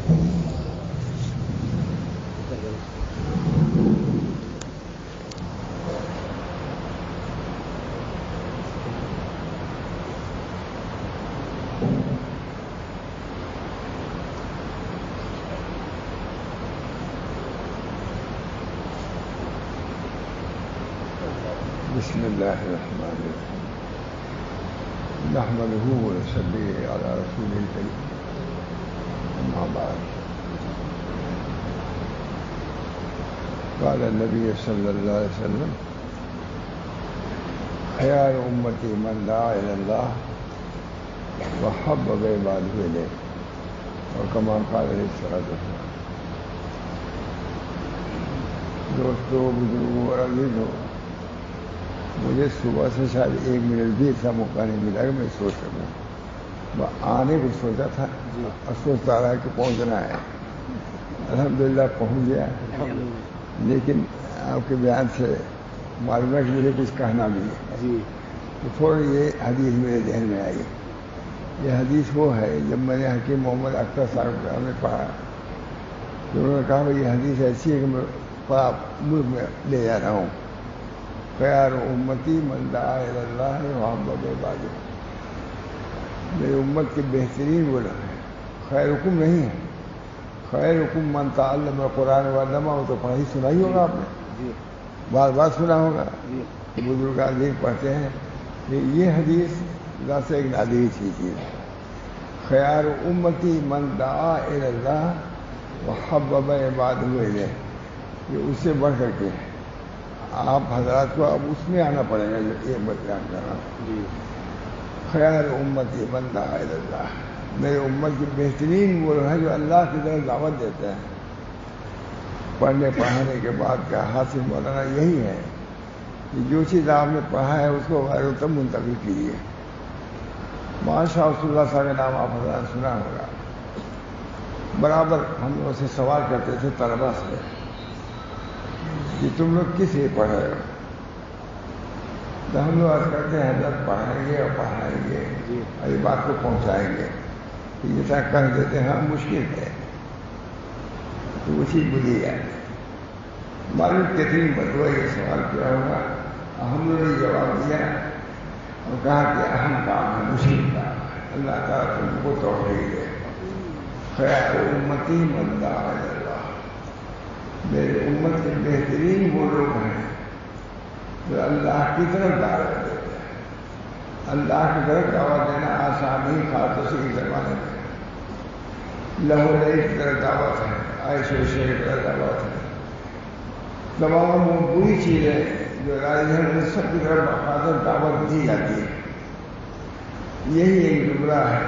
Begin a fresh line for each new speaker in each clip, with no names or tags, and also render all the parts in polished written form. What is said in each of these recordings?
بسم الله الرحمن الرحيم نحمده ونصلي على رسوله الكريم أما بعد قال النبي صلى الله عليه وسلم خيار أمتي من دعا إلى الله وحبب عباده إليه وكما قال عليه الصلاة والسلام. دوستو بزرگوں اور عزیزوں، مجھے صبح سے شاید 1 منٹ بھی ایسا موقع نہیں ملا کہ میں سوچ سکوں. میں آنے کو سوچا تھا اور سوچتا رہا کہ پہنچنا ہے. الحمدللہ پہنچ گیا. لیکن آپ کے بیان سے معلوم ہے کہ مجھے کچھ کہنا بھی ہے. تو تھوڑا یہ حدیث میرے ذہن میں آئی. یہ حدیث وہ ہے جب میں نے حکیم محمد اختر صاحب نے پڑھا تو انہوں نے کہا کہ یہ حدیث ایسی ہے کہ میں پورا ملک میں لے جا رہا ہوں. خیر امتی من دعا الی اللہ وحبب عبادہ. میری امت کے بہترین وہ لوگ ہیں. خیرکم نہیں ہے، خیرکم من تعلم القرآن وعلمہ. وہ تو پڑھا ہی سنا ہی ہوگا آپ نے، بار بار سنا ہوگا. بزرگ دین پڑھتے ہیں کہ یہ حدیث ذات سے ایک نادری چیز ہے. خیر امتی من دعا الی اللہ وحبب عبادہ الیہ. یہ اس سے بڑھ کر کے آپ حضرات کو اب اس میں آنا پڑے گا. یہ بیان کر رہا ہوں. خیر امتی من دعا الی اللہ. میرے امت کی بہترین وہ ہیں جو اللہ کی طرف دعوت دیتے ہیں. پڑھنے پڑھانے کے بعد کا حاصل مولانا یہی ہے کہ جو چیز آپ نے پڑھا ہے اس کو غیروں تک منتقل کیجیے. ماشاء رسول اللہ صاحب کا نام آپ حضرات سنا ہوگا. برابر ہم لوگوں سے سوال کرتے تھے طلبا سے کہ تم لوگ کس لیے پڑھ رہے ہو؟ تو ہم لوگ عرض کرتے ہیں حضرت پڑھائیں گے اور پڑھائیں گے اور یہ بات کو پہنچائیں گے. جیسا کہہ دیتے ہیں مشکل ہے تو اسی بجھی ہے. معلوم کتنی مرتبہ یہ سوال کیا ہوگا. ہم لوگوں نے جواب دیا اور کہا کہ اہم کام ہے، مشکل کام ہے. اللہ تعالیٰ تم کو توفیق دے. خیر امتی من دعا الی اللہ. میرے امت کے بہترین وہ لوگ ہیں جو اللہ کی طرف دعوت دیتے ہیں. اللہ کی طرف دعوت دینا آسان نہیں، خاص طور سے زمانے میں. لہو لئی کی طرف دعوت ہے، عائش و شیر کی طرف دعوت ہے. تمام وہ بری چیزیں جو رائج ہیں ان سب کی طرف باقاعدہ دعوت دی جاتی ہے. یہی ایک جملہ ہے،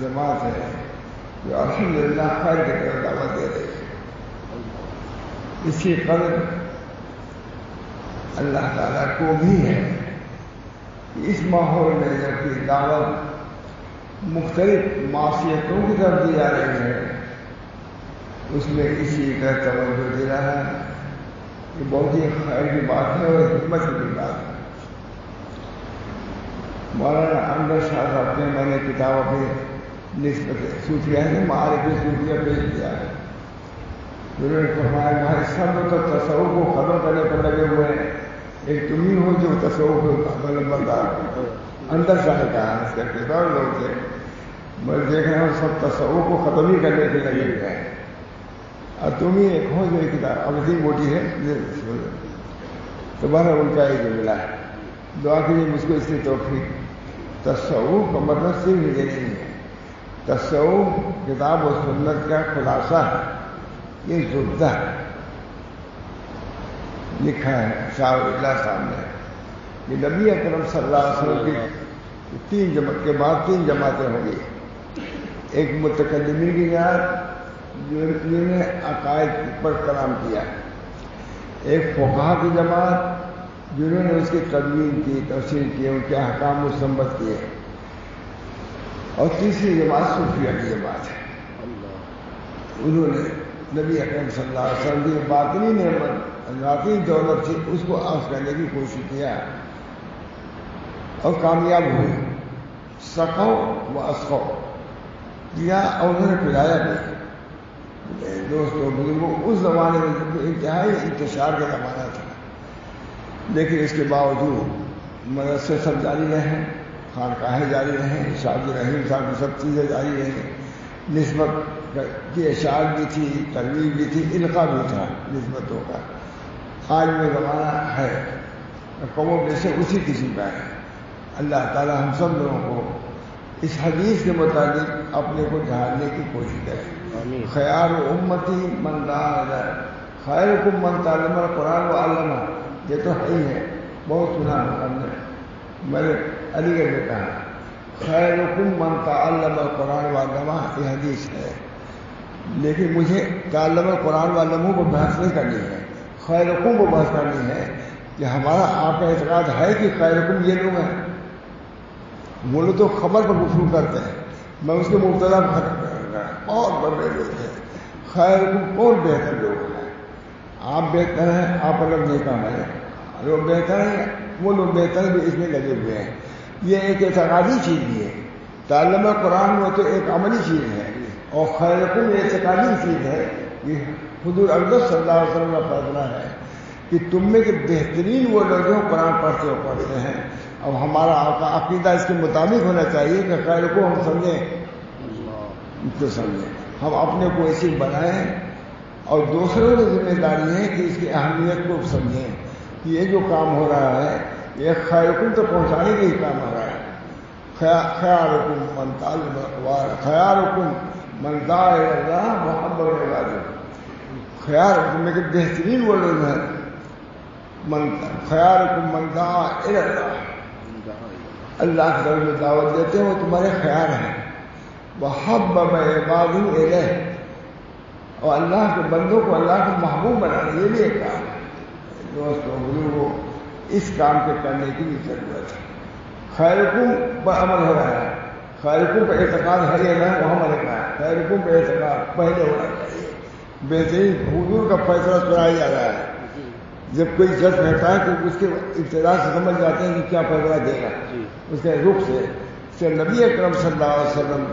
جماعت ہے جو الحمدللہ خیر کی طرف دعوت دے رہی ہے. اسی قدر اللہ تعالیٰ کو بھی ہے کہ اس ماحول میں جبکہ دعوت مختلف معصیتوں کی طرف دی جا رہی ہے اس میں اسی کا توجہ دے رہا ہے. یہ بہت ہی خیر کی بات ہے اور حکمت کی بات ہے. مولانا انور شاہ صاحب نے میں نے کتاب اپنی نسبت صوفیہ نے معارف صوفیہ پیش کیا ہے. انہوں نے فرمایا بھائی سب تو تصوف کو ختم کرنے پر لگے ہوئے ہیں، ایک تم ہی ہو جو تصوف کو بردار. اندر شاہ کہا اس کا کتاب لوگ تھے. میں دیکھ رہا ہوں سب تصوف کو ختم ہی کرنے کے لگے ہوئے ہیں اور تم ہی ایک ہو جو کتاب اب اتنی موٹی ہے. تمہارا ان کا ایک ملا ہے. دعا کیجیے مجھ کو اس کی توفیق. تصوف کا مطلب صرف یہ نہیں ہے. تصوف کتاب و سنت کا خلاصہ ہے. یہ زبدہ لکھا ہے شاہ اللہ صاحب نے. یہ نبی اکرم صلی اللہ علیہ وسلم کی 3 جماعت کے بعد 3 جماعتیں ہوں گی. ایک متقدمین کی جماعت جنہوں نے عقائد پر کلام کیا، ایک فقہا کی جماعت جنہوں نے اس کی تدوین کی، تفسیر کی، ان کے احکام مستنبط کیے، اور تیسری جماعت صوفیہ کی جماعت ہے. انہوں نے نبی اکرم صلی اللہ علیہ وسلم کی باطنی نعمت، ذاتی دولت تھی، اس کو آس کرنے کی کوشش کیا اور کامیاب ہوئی. سقو و اسقو کیا اور انہوں نے پلایا بھی. دوستوں بزرگوں اس زمانے میں انتہائی انتشار کا زمانہ تھا، لیکن اس کے باوجود مدرسے سب جاری رہے، خانقاہیں جاری رہیں، شاہد رحیم صاحب کی سب چیزیں جاری رہیں، نسبت کی اشعار بھی تھی، ترویج بھی تھی، القاء بھی تھا نسبتوں کا۔ آج میں زمانہ ہے قوم جیسے اسی قسم کا ہے۔ اللہ تعالی ہم سب لوگوں کو اس حدیث کے مطابق اپنے کو ڈھالنے کی کوشش کریں۔ خیار امتی من دعا خیرکم من تعلم القرآن وعلمہ، یہ تو ہے ہی ہے، بہت سنا ہے ہم نے، میں نے علی گڑھ میں کہا خیرکم من تعلم القرآن وعلمہ، یہ حدیث ہے، لیکن مجھے تعلم القرآن وعلمہ کو بحث نہیں کرنی ہے، خیرکم کو بحث کرنی ہے کہ ہمارا آپ کا اعتقاد ہے کہ خیرکم یہ لوگ ہیں۔ وہ لوگ تو خبر پر گفتگو کرتے ہیں، میں اس کے مبتلا اور بڑے لوگ ہیں، خیرکم کون بہتر لوگ ہیں؟ آپ بہتر ہیں، آپ الگ نہیں کام ہے، لوگ بہتر ہیں، وہ لوگ بہتر بھی اس میں لگے ہوئے ہیں۔ یہ ایک اعتقادی چیز بھی ہے، تعلم قرآن وہ تو ایک عملی چیز ہے، اور خیرکم یہ اعتقادی چیز ہے۔ یہ حضور اقدس صلی اللہ علیہ وسلم کا فیصلہ ہے کہ تم میں کے بہترین وہ لوگ جو قرآن پڑھتے ہیں۔ اب ہمارا عقیدہ اس کے مطابق ہونا چاہیے کہ خیر کو ہم سمجھیں، تو سمجھیں، ہم اپنے کو ایسی بنائیں، اور دوسروں کی ذمہ داری ہے کہ اس کی اہمیت کو سمجھیں کہ یہ جو کام ہو رہا ہے یہ خیرکم تو پہنچانے کا ہی کام ہو رہا ہے۔ خیارکم من تعلم القرآن، خیارکم من دعا الی اللہ وحب عبادہ، خیارکم میں کہ بہترین وہ لوگ ہیں، خیارکم من دعا الی اللہ، اللہ کی طرف جو دعوت دیتے ہیں وہ تمہارے خیار ہیں، وحبب عبادہ الیہ، اور اللہ کے بندوں کو اللہ کا محبوب بنانا، یہ بھی ایک کام ہے۔ دوستوں بزرگوں، اس کام کے کرنے کی بھی ضرورت ہے۔ خیرکم پر عمل ہو رہا ہے، خیرکم کا اعتقاد ہے یا نہ وہ ہمارے کا ہے، خیرکم کا اعتقاد پہلے ہونا چاہیے۔ بہترین حضور کا فیصلہ سنایا جا رہا ہے، جب کوئی جج رہتا ہے تو اس کے ابتدا سے سمجھ جاتے ہیں کہ کیا فیصلہ دے گا، اس کے رخ سے نبی اکرم صلی اللہ علیہ وسلم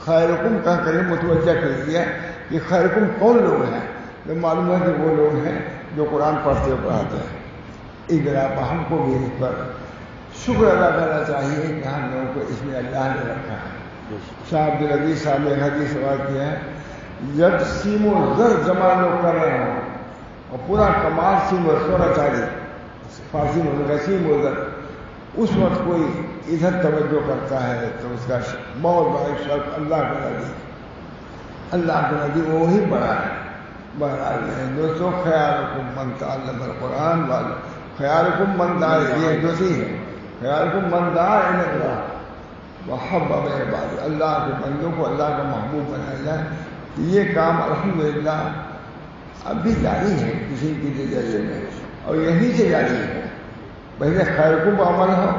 خیرکم کہہ کر متوجہ کر دیا کہ خیرکم کون لوگ ہیں، تو معلوم ہے کہ وہ لوگ ہیں جو قرآن پڑھتے اور پڑھاتے ہیں۔ اس بنا پر ہم کو بھی اس پر شکر ادا کرنا چاہیے کہ ہم لوگوں کو اس میں اللہ نے رکھا ہے۔ شاہ عبدالعزیز صاحب نے حدیث سوال کیا ہے، جب سیم و زر جمع لوگ کر رہے ہوں اور پورا کمال سیم و سورہ چاری فارسی میں سیم و زر، اس وقت کوئی ادھر توجہ کرتا ہے تو اس کا بہت بڑا شرط اللہ کا نبی، اللہ کا نبی وہی بڑا ہے۔ بہرحال دوستوں، خیارکم من تعلم القرآن والے خیارکم من دعا، یہ دوسری ہے، خیارکم من دعا الی اللہ وحبب عبادہ، اللہ کے بندوں کو اللہ کا محبوب بنایا جائے۔ یہ کام الحمدللہ اب بھی جاری ہے کسی کے ذریعے میں، اور یہیں سے جاری ہے۔ پہلے خیرکم پر عمل ہو،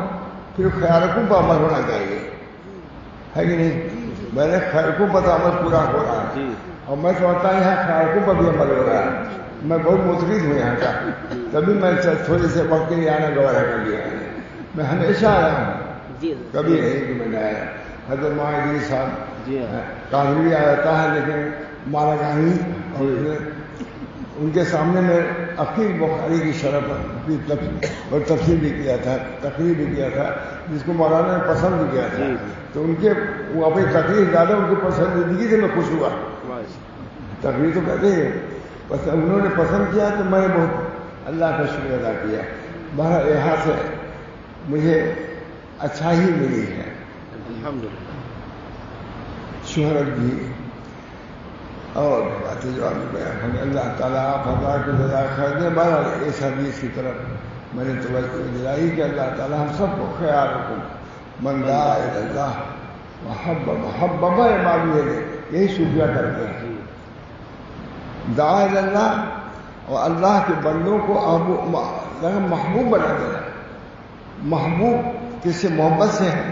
پھر خیارکم پر عمل ہونا چاہیے، ہے کہ نہیں؟ پہلے خیرکم پر عمل پورا ہو رہا ہے، اور میں سمجھتا ہوں یہاں خیرکم پر بھی عمل ہو رہا ہے۔ میں بہت متفق ہوں یہاں کا، تبھی میں تھوڑے سے وقت کے لیے آنا گوارا کر لیا ہے۔ میں ہمیشہ آیا ہوں، کبھی نہیں کہ میں نے آیا۔ حضرت مولانا صاحب کاغذی آتا ہے، لیکن مالا گاہی ان کے سامنے میں عقیل بخاری کی شرح پر تفسیر بھی کیا تھا، تقریر بھی کیا تھا، جس کو مولانا نے پسند بھی کیا تھا، تو ان کے وہ اپنی تقریر زیادہ ان کی پسندیدگی سے میں خوش ہوا۔ تقریر تو کہتے ہیں، بس انہوں نے پسند کیا تو میں نے بہت اللہ کا شکر ادا کیا۔ بہرحال یہاں سے مجھے اچھا ہی ملی ہے، شہرت بھی اور باتیں جو آپ بیان ہمیں اللہ تعالیٰ آپ حضرات کو جزائے خیر دے۔ بہرحال اس حدیث کی طرف میں نے توجہ دلائی کہ اللہ تعالیٰ ہم سب کو خیارکم من دعا الی اللہ وحبب عبادہ، یہی صوفیہ کرتے ہیں، دعا الی اللہ اور اللہ کے بندوں کو محبوب بنا دینا۔ محبوب کس سے؟ محبت سے ہے۔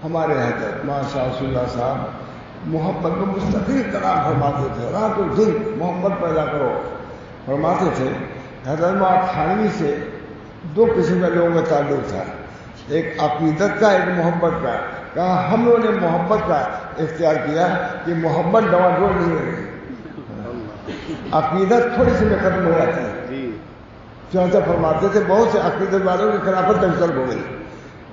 ہمارے حضرت ماشاء اللہ صاحب محبت کو مستقل کلام فرماتے تھے، رات و دن محبت پیدا کرو فرماتے تھے۔ حضرت تھانوی سے دو قسم کے لوگوں کا تعلق تھا، ایک عقیدت کا، ایک محبت کا۔ کہا ہم لوگوں نے محبت کا اختیار کیا کہ محبت ڈواڈول نہیں ہوگی، عقیدت تھوڑی سی میں ختم ہو جاتی ہے. چنانچہ فرماتے تھے بہت سے عقیدت والوں کی خلافت تنقل ہو گئی،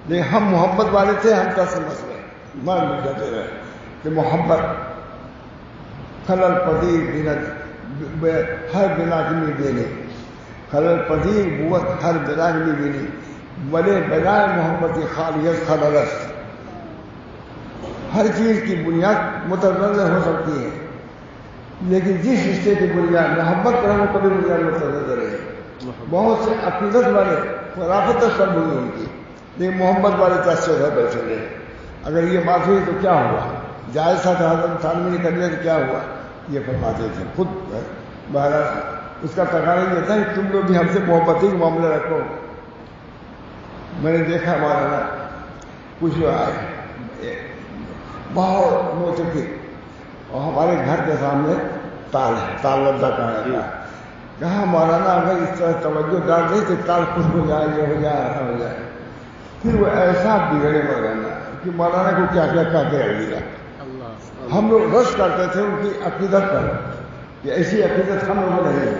لیکن ہم محبت والے تھے، ہم تسمس گئے مر مل جاتے رہے کہ محبت خلل پذیر بینت ہر بنا کی نہیں دینی، خلل پذیر بوت ہر بنا کی نہیں دینی، بلے بنائے محبت خالیت خللست. ہر چیز کی بنیاد متنازع ہو سکتی ہے، لیکن جس رشتے کی بنیاد محبت پر ہم کبھی بنیاد متنازع رہے. بہت سے عقیدت والے خلافت سب ہوئی ان کی، لیکن محبت والے تاثر ہے بیٹھے رہے. اگر یہ بات ہوئی تو کیا ہوا؟ جائز تھا حضرت ثانوی نے کر لیا تو کیا ہوا؟ یہ فرماتے تھے خود. بہرحال اس کا تقاضا یہ تھا کہ تم لوگ بھی ہم سے محبتی کا معاملہ رکھو. میں نے دیکھا ہمارا کچھ لوگ آئے بہت موسیقی، اور ہمارے گھر کے سامنے تال ہے، تال لبا کا ہے. کہا مولانا اگر اس طرح توجہ ڈال دے تو تال خوش ہو جائے، یہ ہو جائے، ایسا ہو جائے. پھر وہ ایسا بگڑے مولانا کہ مولانا کو کیا کیا کہتے رہیے. ہم لوگ رش کرتے تھے ان کی عقیدت پر کہ ایسی عقیدت ہم لوگوں نہیں ہے،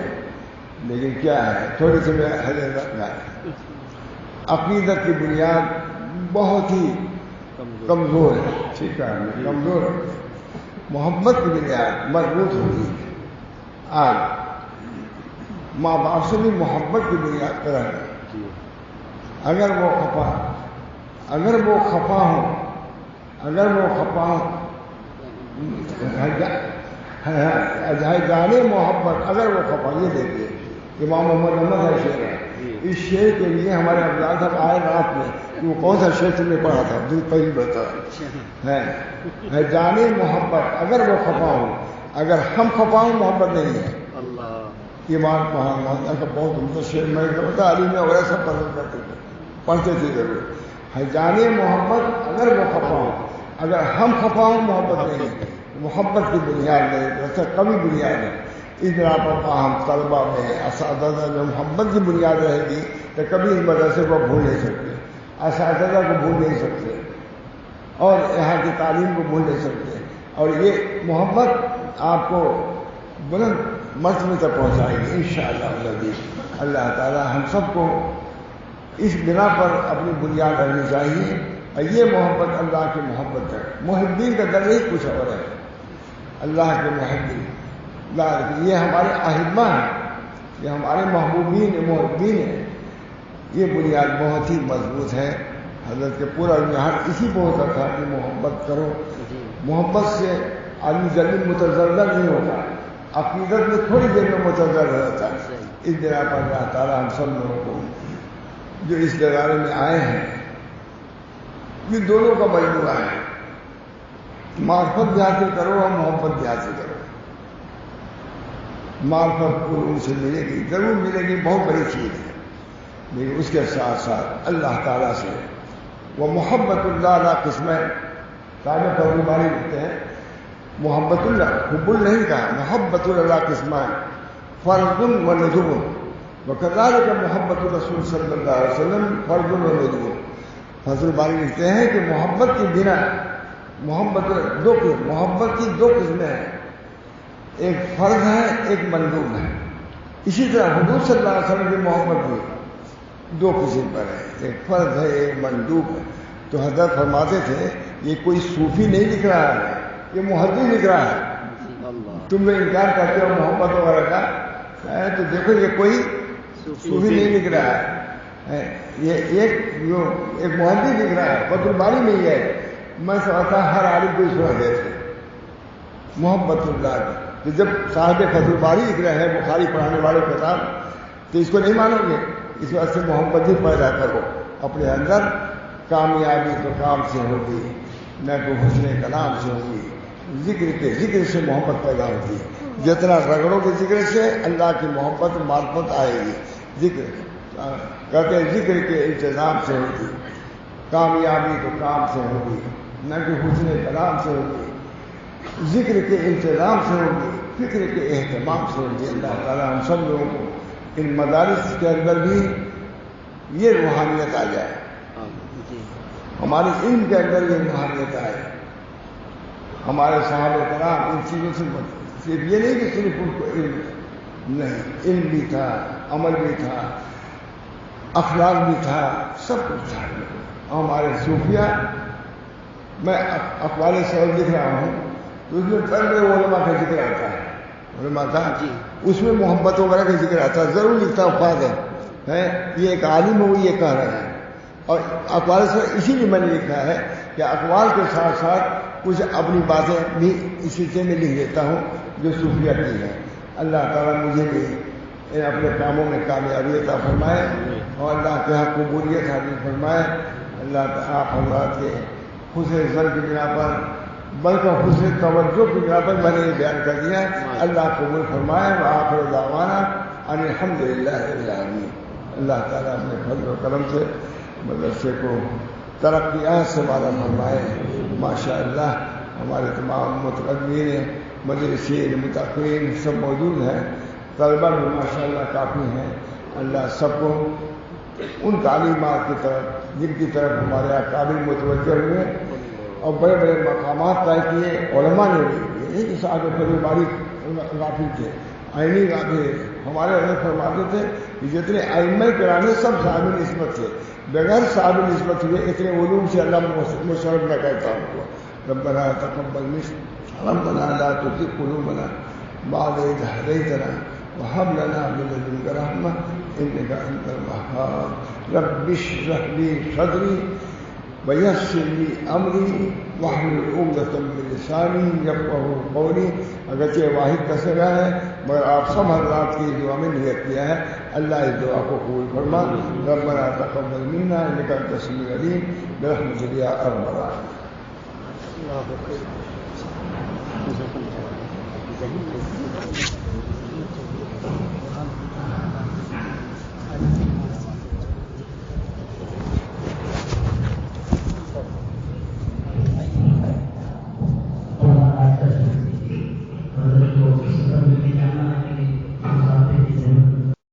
لیکن کیا ہے تھوڑی سی میں حضرت ہے. عقیدت کی بنیاد بہت ہی کمزور ہے، ٹھیک ہے کمزور. محبت کی بنیاد مضبوط ہوگی. آج ماں باپ سے بھی محبت کی بنیاد پر ہے. اگر وہ خفا ہوں جانے محبت اگر وہ خفا. یہ دیکھیے امام محمد احمد ہے شعر ہے. اس شعر کے لیے ہمارے افضال صاحب آئے رات میں کہ وہ کون سا شعر تم نے پڑھا تھا جو پہلی بتا ہے جانے محبت اگر وہ خفا ہوں، اگر ہم خفا ہوں محبت نہیں ہے. ایمان محمد کا بہت عمدہ شعر میں بتا علی میں وغیرہ سب پسند کرتے تھے، پڑھتے تھے ضرور. ہے جانے محبت اگر وہ خفا ہوں، اگر ہم خفا ہوں محبت نہیں ہے. محبت کی بنیاد نہیں، ویسے کبھی بنیاد ہے. اس بنا پر ہم طلبا میں اساتذہ میں محبت کی بنیاد رہے گی تو کبھی اس مدرسے کو بھول نہیں سکتے، اساتذہ کو بھول نہیں سکتے، اور یہاں کی تعلیم کو بھول نہیں سکتے. اور یہ محبت آپ کو بلند مرتبے تک پہنچائے گی انشاءاللہ. اللہ تعالی ہم سب کو اس بنا پر اپنی بنیاد رہنی چاہیے. اور یہ محبت اللہ کی محبت ہے. محبین کا درجہ ہی کچھ اور ہے. اللہ کے محبین یہ ہمارے احبہ ہیں، یہ ہمارے محبوبین محبین ہیں. یہ بنیاد بہت ہی مضبوط ہے. حضرت کے پورا یہاں اسی کو ہوتا تھا کہ محبت کرو. محبت سے آدمی جلدی متزلزل نہیں ہوتا، عقیدت میں تھوڑی دیر میں متزلزل ہو جاتا ہے. اس بنا پر اللہ تعالیٰ ہم سب لوگوں کو جو اس دربار میں آئے ہیں، یہ دونوں کا مجموعہ ہے. معرفت بھی حاصل کرو اور محبت بھی حاصل کرو. معرفت ان سے ملے گی، ضرور ملے گی، بہت بڑی چیز ہے. لیکن اس کے ساتھ ساتھ اللہ تعالیٰ سے وہ محبت اللہ علیہ قسمیں تابع فضل باری لکھتے ہیں. محبت اللہ حب نہیں کہا، محبت اللہ قسمیں فرض و ندب. وکذالک محبت رسول صلی اللہ علیہ وسلم فرض و ندب. فضل باری لکھتے ہیں کہ محبت کی بنا محبت کی دو قسمیں ہیں، ایک فرض ہے ایک مندوب ہے. اسی طرح حضور صلی اللہ علیہ وسلم کی محبت بھی دو قسم پر ہے، ایک فرض ہے ایک مندوب ہے. تو حضرت فرماتے تھے یہ کوئی صوفی نہیں لکھ رہا ہے، یہ محدث لکھ رہا ہے. تم لوگ انکار کرتے ہو محبت وغیرہ کا، تو دیکھو یہ کوئی صوفی نہیں لکھ رہا ہے، یہ ایک محدث لکھ رہا ہے. فتح الباری میں یہ ہے. میں سمجھتا ہر عالم کو اس وجہ سے محبت اللہ کی. تو جب صاحب فتح الباری لکھ رہے ہیں بخاری پڑھانے والے کتاب، تو اس کو نہیں مانو گے. اس وجہ سے محبت ہی پیدا کرو اپنے اندر. کامیابی تو کام سے ہوگی، نہ تو حسن کلام سے ہوگی. ذکر سے محبت پیدا ہوتی ہے. جتنا رگڑوں کے ذکر سے اللہ کی محبت معرفت آئے گی. کہتے ہیں ذکر کے انتظام سے ہوگی. کامیابی تو کام سے ہوگی، نہ کہ حسن کلام سے ہوگی. ذکر کے انتظام سے ہوگی، فکر کے اہتمام سے ہوگی. اللہ تعالیٰ ہم سب لوگوں کو ان مدارس کے اندر بھی یہ روحانیت آ جائے، ہمارے علم کے اندر یہ روحانیت آئے. ہمارے صحابہ کرام ان چیزوں سے صرف یہ نہیں کہ صرف ان کو علم نہیں، علم بھی تھا، عمل بھی تھا، اخلاق بھی تھا، سب کچھ تھا. ہمارے صوفیہ، میں اقوال صحیح لکھ رہا ہوں تو اس میں پہلے علماء کا ذکر آتا ہے، علماء کا اس میں محبت وغیرہ کا ذکر آتا ہے، ضرور لکھتا الفاظ ہے یہ ایک عالم ہو یہ کہہ رہا ہے. اور اقوال سے اسی لیے میں نے لکھا ہے کہ اقوال کے ساتھ ساتھ کچھ اپنی باتیں بھی اس سلسلے میں لکھ دیتا ہوں جو صوفیہ کی ہے. اللہ تعالیٰ مجھے بھی اپنے کاموں میں کامیابی عطا فرمائے اور اللہ کے حق قبولیت حاصل فرمائے. اللہ تعالیٰ آپ حضرات کے حسن زن کی بنا پر بلکہ حسن توجہ کی بنا پر میں نے یہ بیان کر دیا. اللہ قبول فرمائے. وآخر دعوانا ان الحمد للہ رب العالمین. اللہ تعالیٰ اپنے فضل و کرم سے مدرسے کو ترقیات سے والا فرمائے. ماشاء اللہ ہمارے تمام متقدمین مدرسین متأخرین سب موجود ہیں، طلبہ بھی ماشاء اللہ کافی ہیں. اللہ سب کو ان تعلیمات کی طرف جن کی طرف ہمارے یہاں قابل متوجہ ہوئے اور بڑے بڑے مقامات طے کیے. علماء نے بھی ایک ساتھ بڑی باریک غافل تھے، عینی غافل. ہمارے حضرت فرماتے تھے کہ جتنے ائمہ کرام سب صاحب نسبت تھے، بغیر صاحب نسبت ہوئے اتنے علوم سے اللہ مشرف نہ کرتا ان کو. ربنا تقبل منا ربنا لا تزغ قلوبنا بعد إذ هديتنا وهب لنا من لدنك رحمة إنك أنت الوهاب. رب اشرح لي صدري ويسر لي أمري واحلل عقدة من لساني يفقهوا قولي. اگرچہ واحد کا سگا ہے مگر آپ سب حضرات کی دعا میں نیت کیا ہے. اللہ اس دعا کو قبول فرما. ربنا تقبل منا إنك أنت السميع العليم برحمتك يا أرحم الراحمين.
اللہ